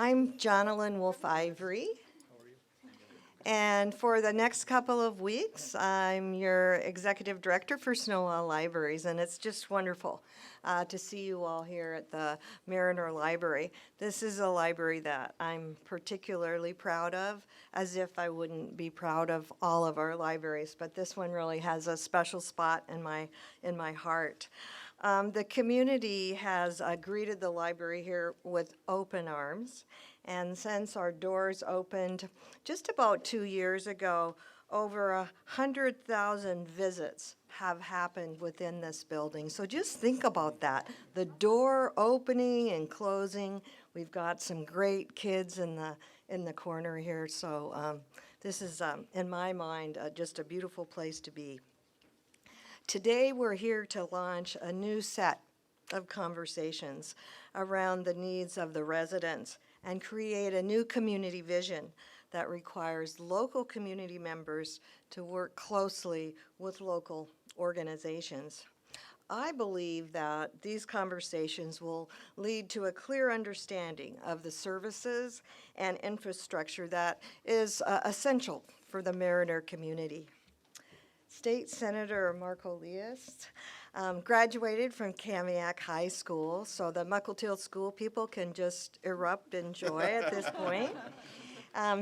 I'm Jonalyn Wolf-Ivory. And for the next couple of weeks, I'm your executive director for Sno-Isle Libraries, and it's just wonderful to see you all here at the Mariner Library. This is a library that I'm particularly proud of, as if I wouldn't be proud of all of our libraries, but this one really has a special spot in my heart. The community has greeted the library here with open arms, and since our doors opened just about 2 years ago, over 100,000 visits have happened within this building. So just think about that. The door opening and closing. We've got some great kids in the corner here. So this is, in my mind, just a beautiful place to be. Today we're here to launch a new set of conversations around the needs of the residents and create a new community vision that requires local community members to work closely with local organizations. I believe that these conversations will lead to a clear understanding of the services and infrastructure that is essential for the Mariner community. State Senator Marco Lias graduated from Kamiak High School, so the Muckletail School people can just erupt in joy at this point.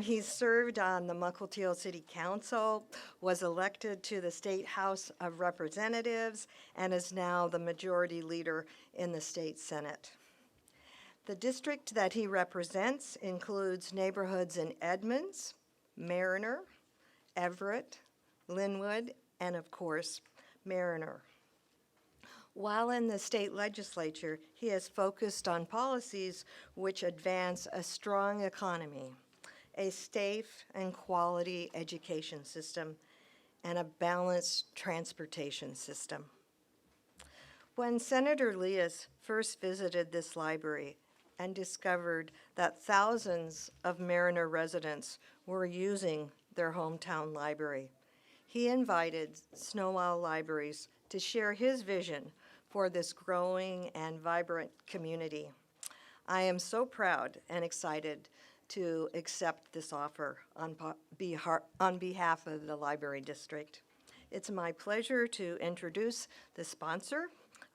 He served on the Muckletail City Council, was elected to the State House of Representatives, and is now the majority leader in the State Senate. The district that he represents includes neighborhoods in Edmonds, Mariner, Everett, Linwood, and of course, Mariner. While in the state legislature, he has focused on policies which advance a strong economy, a safe and quality education system, and a balanced transportation system. When Senator Lias first visited this library and discovered that thousands of Mariner residents were using their hometown library, he invited Sno-Isle Libraries to share his vision for this growing and vibrant community. I am so proud and excited to accept this offer on behalf of the Library District. It's my pleasure to introduce the sponsor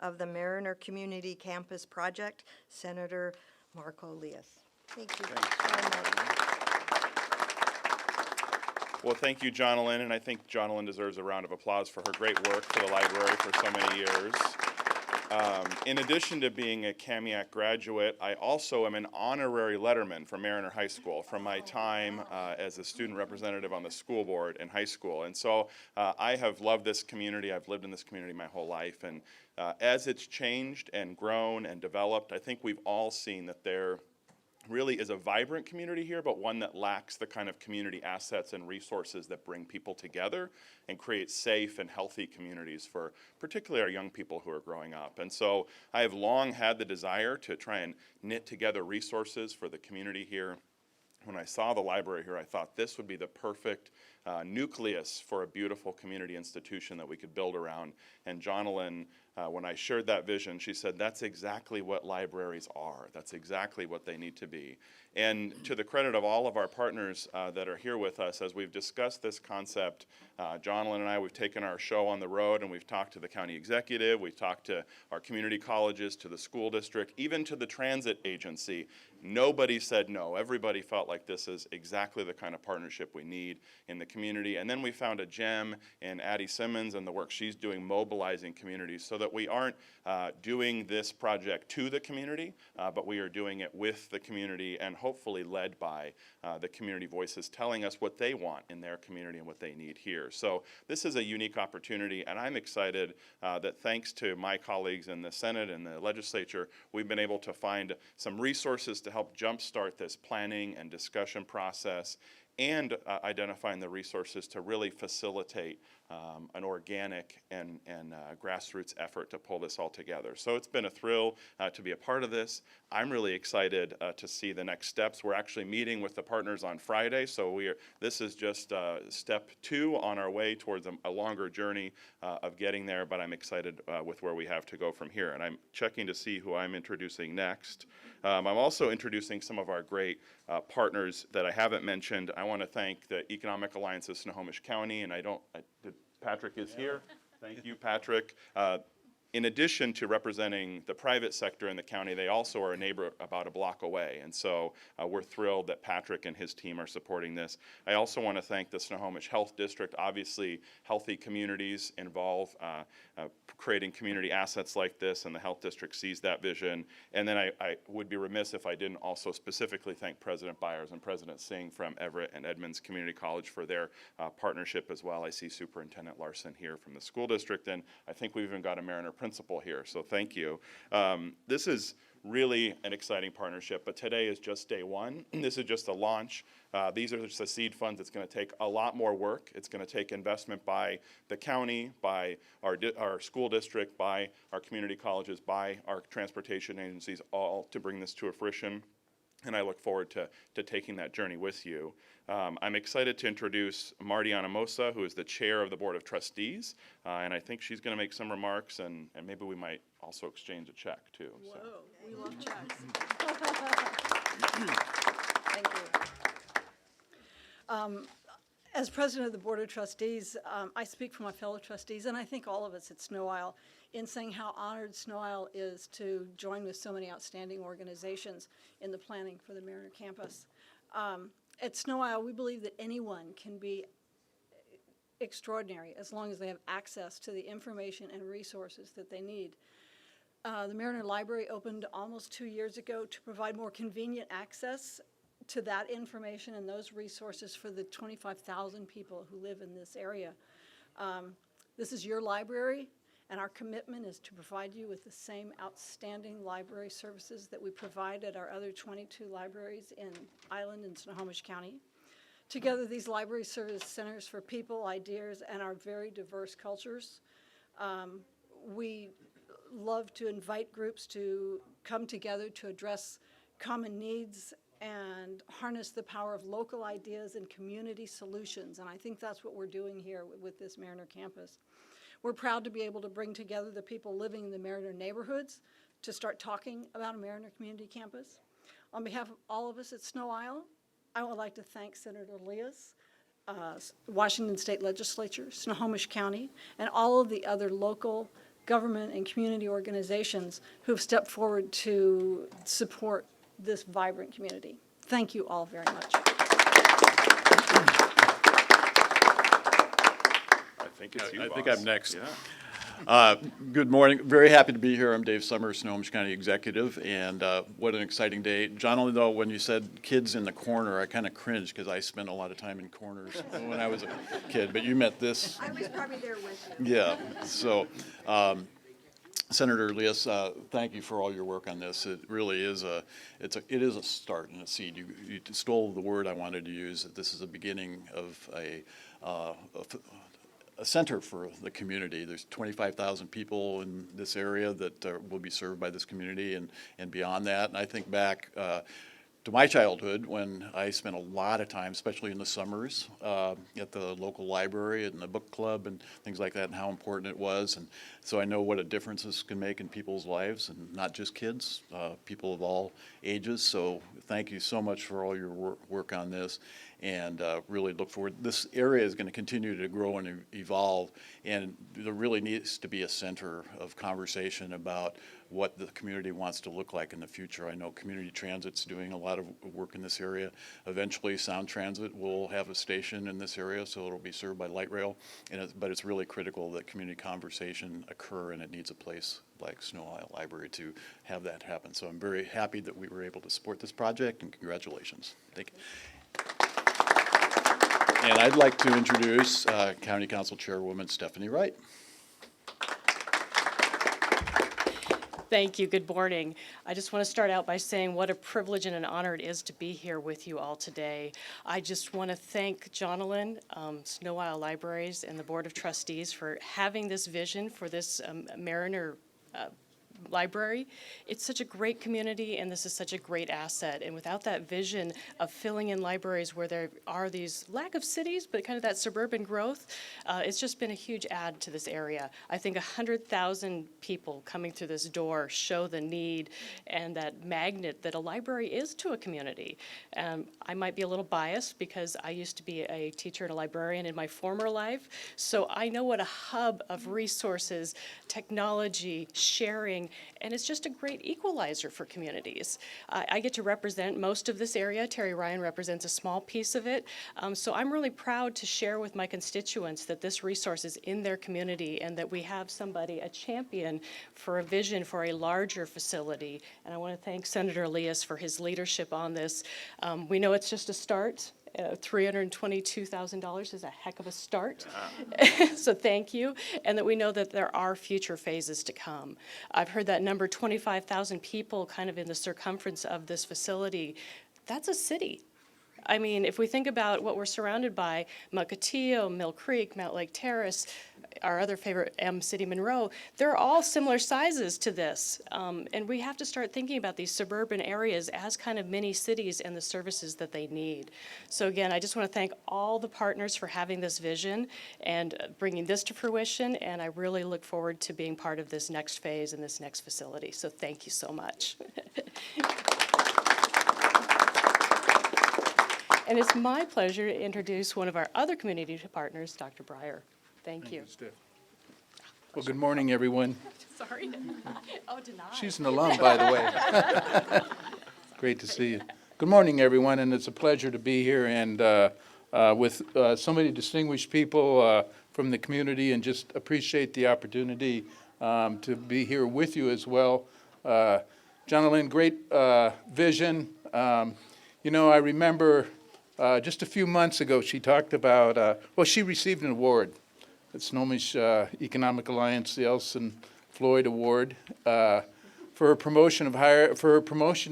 of the Mariner Community Campus Project, Senator Marco Lias. Thank you. Well, thank you, Jonalyn, and I think Jonalyn deserves a round of applause for her great work for the library for so many years. In addition to being a Kamiak graduate, I also am an honorary letterman from Mariner High School from my time as a student representative on the school board in high school. And so I have loved this community. I've lived in this community my whole life. And as it's changed and grown and developed, I think we've all seen that there really is a vibrant community here, but one that lacks the kind of community assets and resources that bring people together and create safe and healthy communities for particularly our young people who are growing up. And so I have long had the desire to try and knit together resources for the community here. When I saw the library here, I thought this would be the perfect nucleus for a beautiful community institution that we could build around. And Jonalyn, when I shared that vision, she said, that's exactly what libraries are. That's exactly what they need to be. And to the credit of all of our partners that are here with us, as we've discussed this concept, Jonalyn and I, we've taken our show on the road and we've talked to the county executive, we've talked to our community colleges, to the school district, even to the transit agency. Nobody said no. Everybody felt like this is exactly the kind of partnership we need in the community. And then we found a gem in Addy Simmons and the work she's doing mobilizing communities so that we aren't doing this project to the community, but we are doing it with the community and hopefully led by the community voices telling us what they want in their community and what they need here. So this is a unique opportunity, and I'm excited that thanks to my colleagues in the Senate and the legislature, we've been able to find some resources to help jumpstart this planning and discussion process and identifying the resources to really facilitate an organic and grassroots effort to pull this all together. So it's been a thrill to be a part of this. I'm really excited to see the next steps. We're actually meeting with the partners on Friday, so this is just step 2 on our way towards a longer journey of getting there, but I'm excited with where we have to go from here. And I'm checking to see who I'm introducing next. I'm also introducing some of our great partners that I haven't mentioned. I want to thank the Economic Alliance of Snohomish County, and Patrick is here. Thank you, Patrick. In addition to representing the private sector in the county, they also are a neighbor about a block away. And so we're thrilled that Patrick and his team are supporting this. I also want to thank the Snohomish Health District. Obviously, healthy communities involve creating community assets like this, and the Health District sees that vision. And then I would be remiss if I didn't also specifically thank President Byers and President Singh from Everett and Edmonds Community College for their partnership as well. I see Superintendent Larson here from the school district, and I think we've even got a Mariner principal here, so thank you. This is really an exciting partnership, but today is just day 1. This is just a launch. These are just the seed funds. It's going to take a lot more work. It's going to take investment by the county, by our school district, by our community colleges, by our transportation agencies, all to bring this to a fruition. And I look forward to taking that journey with you. I'm excited to introduce Marty Anamosa, who is the chair of the Board of Trustees, and I think she's going to make some remarks, and maybe we might also exchange a check, too. Whoa, we love checks. Thank you. As president of the Board of Trustees, I speak for my fellow trustees, and I think all of us at Sno-Isle, in saying how honored Sno-Isle is to join with so many outstanding organizations in the planning for the Mariner campus. At Sno-Isle, we believe that anyone can be extraordinary as long as they have access to the information and resources that they need. The Mariner Library opened almost 2 years ago to provide more convenient access to that information and those resources for the 25,000 people who live in this area. This is your library, and our commitment is to provide you with the same outstanding library services that we provide at our other 22 libraries in Island and Snohomish County. Together, these library service centers for people, ideas, and our very diverse cultures. We love to invite groups to come together to address common needs and harness the power of local ideas and community solutions. And I think that's what we're doing here with this Mariner campus. We're proud to be able to bring together the people living in the Mariner neighborhoods to start talking about a Mariner community campus. On behalf of all of us at Sno-Isle, I would like to thank Senator Leas, Washington State Legislature, Snohomish County, and all of the other local government and community organizations who've stepped forward to support this vibrant community. Thank you all very much. I think it's you, I boss. think I'm next. Yeah. Good morning. Very happy to be here. I'm Dave Summers, Snohomish County Executive, and what an exciting day. John, only though when you said kids in the corner, I kind of cringed because I spent a lot of time in corners when I was a kid, but you meant this. I was probably there with you. Yeah, so Senator Leas, thank you for all your work on this. It really is it is a start and a seed. You stole the word I wanted to use, that this is the beginning of a center for the community. There's 25,000 people in this area that will be served by this community and beyond that. And I think back to my childhood when I spent a lot of time, especially in the summers, at the local library and the book club and things like that, and how important it was. And so I know what a difference this can make in people's lives, and not just kids, people of all ages. So thank you so much for all your work on this, and really look forward. This area is going to continue to grow and evolve, and there really needs to be a center of conversation about what the community wants to look like in the future. I know community transit's doing a lot of work in this area. Eventually, Sound Transit will have a station in this area, so it'll be served by light rail. But it's really critical that community conversation occur, and it needs a place like Sno-Isle Library to have that happen. So I'm very happy that we were able to support this project, and congratulations. Thank you. And I'd like to introduce County Council Chairwoman Stephanie Wright. Thank you. Good morning. I just want to start out by saying what a privilege and an honor it is to be here with you all today. I just want to thank Jonalyn, Sno-Isle Libraries, and the Board of Trustees for having this vision for this Mariner library. It's such a great community, and this is such a great asset. And without that vision of filling in libraries where there are these lack of cities, but kind of that suburban growth, it's just been a huge add to this area. I think 100,000 people coming through this door show the need and that magnet that a library is to a community. I might be a little biased because I used to be a teacher and a librarian in my former life, so I know what a hub of resources, technology, sharing, and it's just a great equalizer for communities. I get to represent most of this area. Terry Ryan represents a small piece of it. So I'm really proud to share with my constituents that this resource is in their community and that we have somebody, a champion for a vision for a larger facility. And I want to thank Senator Elias for his leadership on this. We know it's just a start. $322,000 is a heck of a start. So thank you, and that we know that there are future phases to come. I've heard that number, 25,000 people kind of in the circumference of this facility. That's a city. I mean, if we think about what we're surrounded by, Mukilteo, Mill Creek, Mount Lake Terrace, our other favorite, City Monroe, they're all similar sizes to this. And we have to start thinking about these suburban areas as kind of mini cities and the services that they need. So again, I just want to thank all the partners for having this vision and bringing this to fruition, and I really look forward to being part of this next phase and this next facility. So thank you so much. And it's my pleasure to introduce one of our other community partners, Dr. Breyer. Thank you. Steph. Well, good morning, everyone. Sorry. Oh, denied. She's an alum, by the way. Great to see you. Good morning, everyone, and it's a pleasure to be here and with so many distinguished people from the community, and just appreciate the opportunity to be here with you as well. Jonalyn, great vision. You know, I remember just a few months ago, she talked about, well, she received an award at Snohomish Economic Alliance, the Elson Floyd Award, for her promotion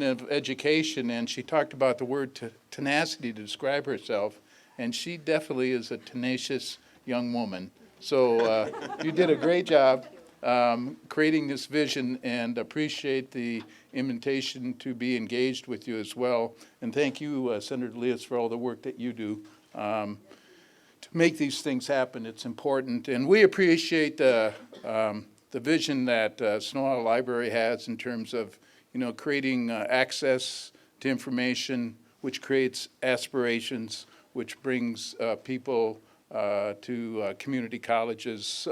of education, and she talked about the word tenacity to describe herself, and she definitely is a tenacious young woman. So you did a great job creating this vision, and appreciate the invitation to be engaged with you as well. And thank you, Senator Elias, for all the work that you do to make these things happen. It's important, and we appreciate the vision that Sno-Isle Library has in terms of, you know, creating access to information, which creates aspirations, which brings people to community colleges,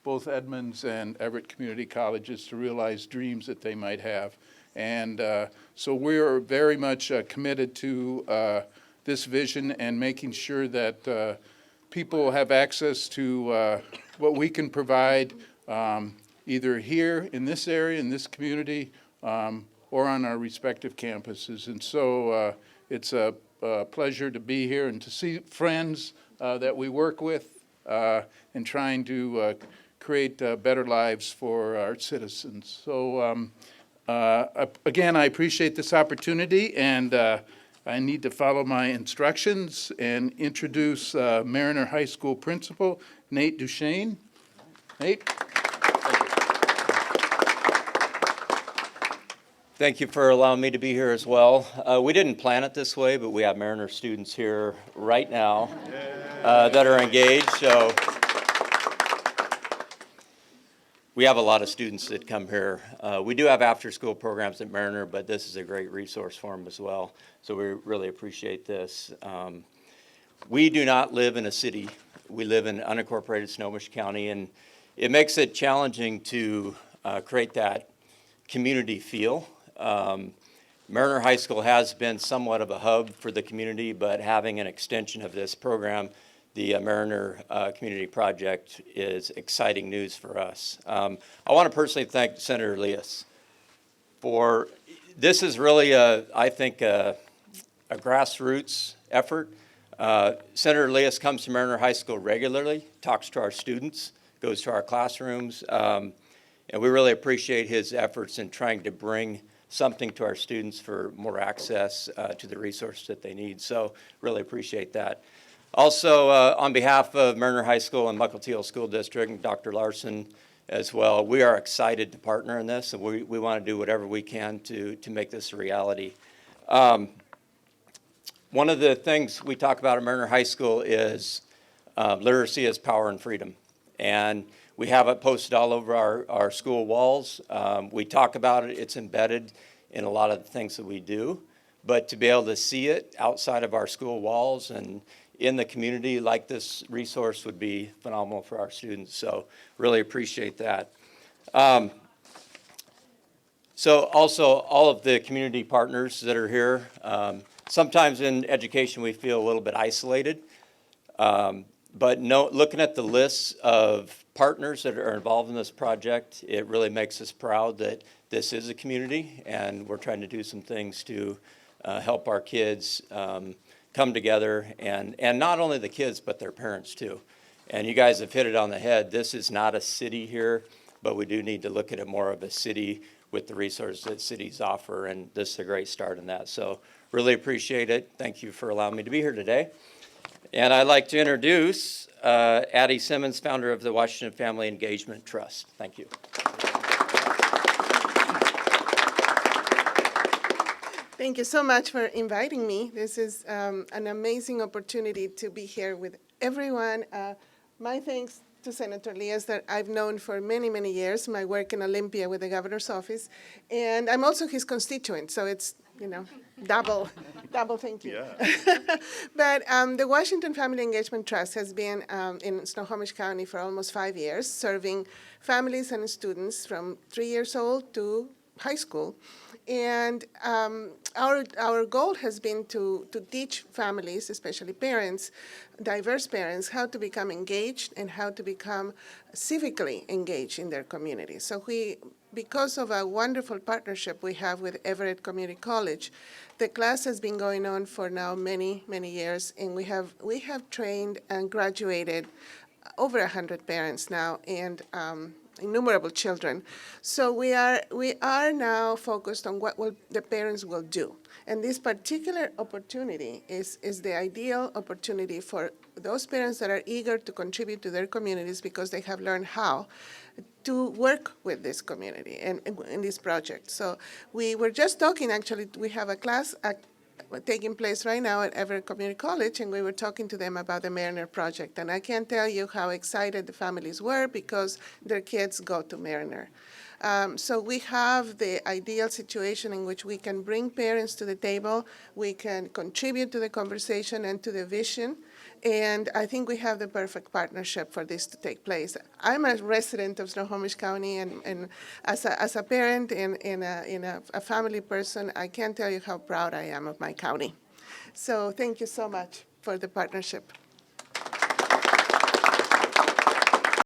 both Edmonds and Everett community colleges, to realize dreams that they might have. And so we're very much committed to this vision and making sure that people have access to what we can provide, either here in this area, in this community, or on our respective campuses. And so it's a pleasure to be here and to see friends that we work with in trying to create better lives for our citizens. So again, I appreciate this opportunity, and I need to follow my instructions and introduce Mariner High School Principal Nate Duchesne. Nate? Thank you for allowing me to be here as well. We didn't plan it this way, but we have Mariner students here right now that are engaged. So we have a lot of students that come here. We do have after-school programs at Mariner, but this is a great resource for them as well. So we really appreciate this. We do not live in a city. We live in unincorporated Snohomish County, and it makes it challenging to create that community feel. Mariner High School has been somewhat of a hub for the community, but having an extension of this program, the Mariner Community Project, is exciting news for us. I want to personally thank Senator Elias for, this is really, I think, a grassroots effort. Senator Elias comes to Mariner High School regularly, talks to our students, goes to our classrooms. And we really appreciate his efforts in trying to bring something to our students for more access to the resources that they need. So really appreciate that. Also, on behalf of Mariner High School and Mukilteo School District and Dr. Larson as well, we are excited to partner in this, and we want to do whatever we can to make this a reality. One of the things we talk about at Mariner High School is literacy is power and freedom. And we have it posted all over our school walls. We talk about it. It's embedded in a lot of the things that we do. But to be able to see it outside of our school walls and in the community like this resource would be phenomenal for our students. So really appreciate that. So also all of the community partners that are here, sometimes in education we feel a little bit isolated. But looking at the lists of partners that are involved in this project, it really makes us proud that this is a community, and we're trying to do some things to help our kids come together, and not only the kids, but their parents too. And you guys have hit it on the head. This is not a city here, but we do need to look at it more of a city with the resources that cities offer, and this is a great start in that. So really appreciate it. Thank you for allowing me to be here today. And I'd like to introduce Addy Simmons, founder of the Washington Family Engagement Trust. Thank you. Thank you so much for inviting me. This is an amazing opportunity to be here with everyone. My thanks to Senator Leas that I've known for many, many years. My work in Olympia with the governor's office. And I'm also his constituent, so it's, double thank you. Yeah. But the Washington Family Engagement Trust has been in Snohomish County for almost 5 years, serving families and students from 3 years old to high school. And our goal has been to teach families, especially parents, diverse parents, how to become engaged and how to become civically engaged in their community. So because of a wonderful partnership we have with Everett Community College, the class has been going on for now many, many years, and we have trained and graduated over 100 parents now, and innumerable children. So we are now focused on what the parents will do. And this particular opportunity is the ideal opportunity for those parents that are eager to contribute to their communities because they have learned how to work with this community and in this project. So we were just talking, actually, we have a class taking place right now at Everett Community College, and we were talking to them about the Mariner Project. And I can't tell you how excited the families were because their kids go to Mariner. So we have the ideal situation in which we can bring parents to the table, we can contribute to the conversation and to the vision, and I think we have the perfect partnership for this to take place. I'm a resident of Snohomish County, and as a parent and a family person, I can't tell you how proud I am of my county. So thank you so much for the partnership.